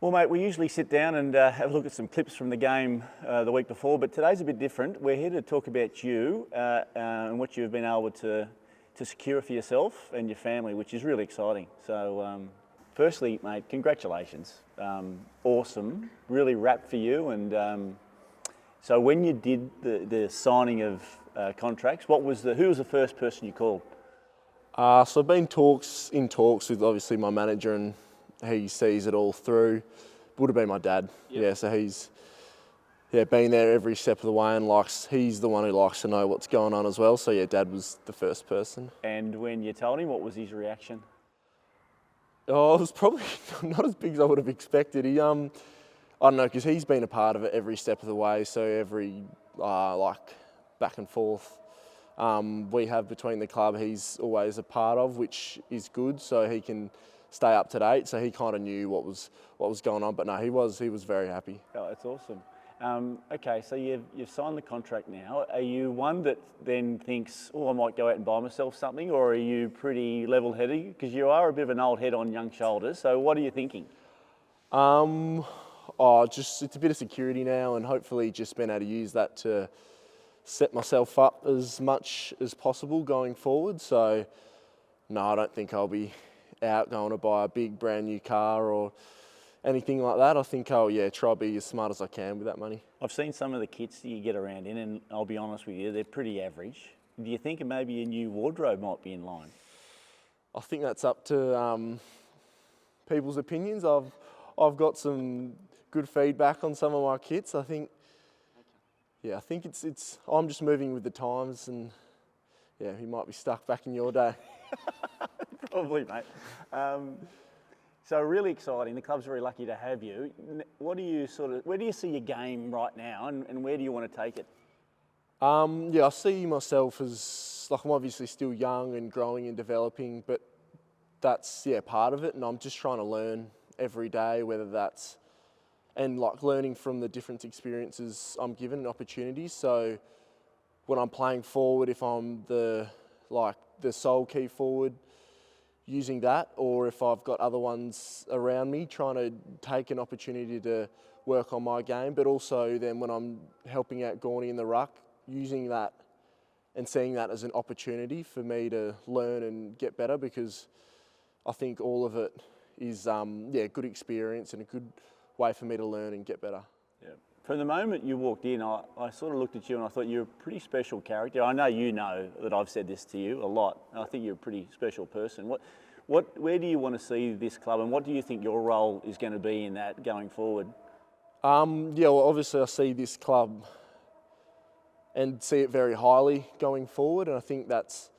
Well, mate, we usually sit down and have a look at some clips from the game the week before, but today's a bit different. We're here to talk about you and what you've been able to secure for yourself and your family, which is really exciting. So, firstly, mate, congratulations. Awesome, really wrapped for you. And so, when you did the signing of contracts, who was the first person you called? So I've been in talks with obviously my manager, and he sees it all through. Would have been my dad. Yep. Yeah, so he's been there every step of the way, and he's the one who likes to know what's going on as well. So yeah, Dad was the first person. And when you told him, what was his reaction? Oh, it was probably not as big as I would have expected. He I don't know, because he's been a part of it every step of the way. So every back and forth we have between the club, he's always a part of, which is good. So he can stay up to date. So he kind of knew what was going on. But no, he was very happy. Oh, that's awesome. Okay, so you've signed the contract now. Are you one that then thinks, oh, I might go out and buy myself something, or are you pretty level-headed? Because you are a bit of an old head on young shoulders. So what are you thinking? Just it's a bit of security now, and hopefully just being able to use that to set myself up as much as possible going forward. So no, I don't think I'll be out going to buy a big brand new car or anything like that. I think I'll try to be as smart as I can with that money. I've seen some of the kits that you get around in, and I'll be honest with you, they're pretty average. Do you think maybe a new wardrobe might be in line? I think that's up to people's opinions. I've got some good feedback on some of my kits. I think it's I'm just moving with the times, and you might be stuck back in your day. Probably, mate. So really exciting. The club's very lucky to have you. Where do you see your game right now, and where do you want to take it? I see myself as I'm obviously still young and growing and developing, but that's part of it, and I'm just trying to learn every day, whether that's learning from the different experiences I'm given and opportunities. So when I'm playing forward, if I'm the sole key forward, using that, or if I've got other ones around me, trying to take an opportunity to work on my game, but also then when I'm helping out Gorney in the ruck, using that and seeing that as an opportunity for me to learn and get better, because I think all of it is good experience and a good way for me to learn and get better. Yeah. From the moment you walked in, I sort of looked at you and I thought you were a pretty special character. I know you know that I've said this to you a lot. And I think you're a pretty special person. Where do you want to see this club, and what do you think your role is going to be in that going forward? Well, obviously I see this club and see it very highly going forward, and I think that's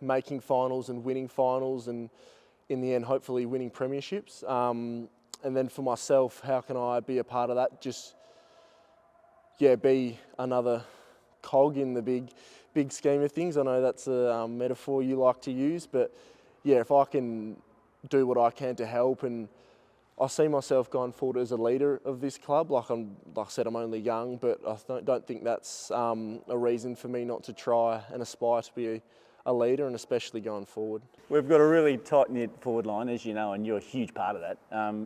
making finals and winning finals, and in the end hopefully winning premierships. And then for myself, how can I be a part of that? Just be another cog in the big scheme of things. I know that's a metaphor you like to use, but if I can do what I can to help, and I see myself going forward as a leader of this club. Like I said, I'm only young, but I don't think that's a reason for me not to try and aspire to be a leader, and especially going forward. We've got a really tight-knit forward line, as you know, and you're a huge part of that.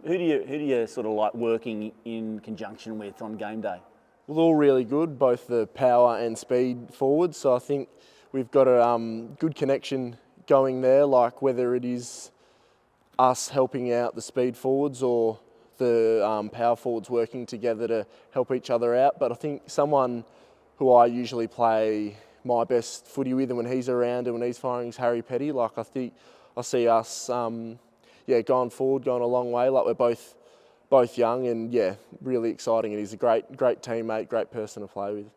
Who do you sort of like working in conjunction with on game day? Well, all really good, both the power and speed forwards. So I think we've got a good connection going there, like whether it is us helping out the speed forwards or the power forwards working together to help each other out. But I think someone who I usually play my best footy with, and when he's around and when he's firing, is Harry Petty. I think I see us going forward, going a long way. We're both young, and really exciting, and he's a great teammate, great person to play with.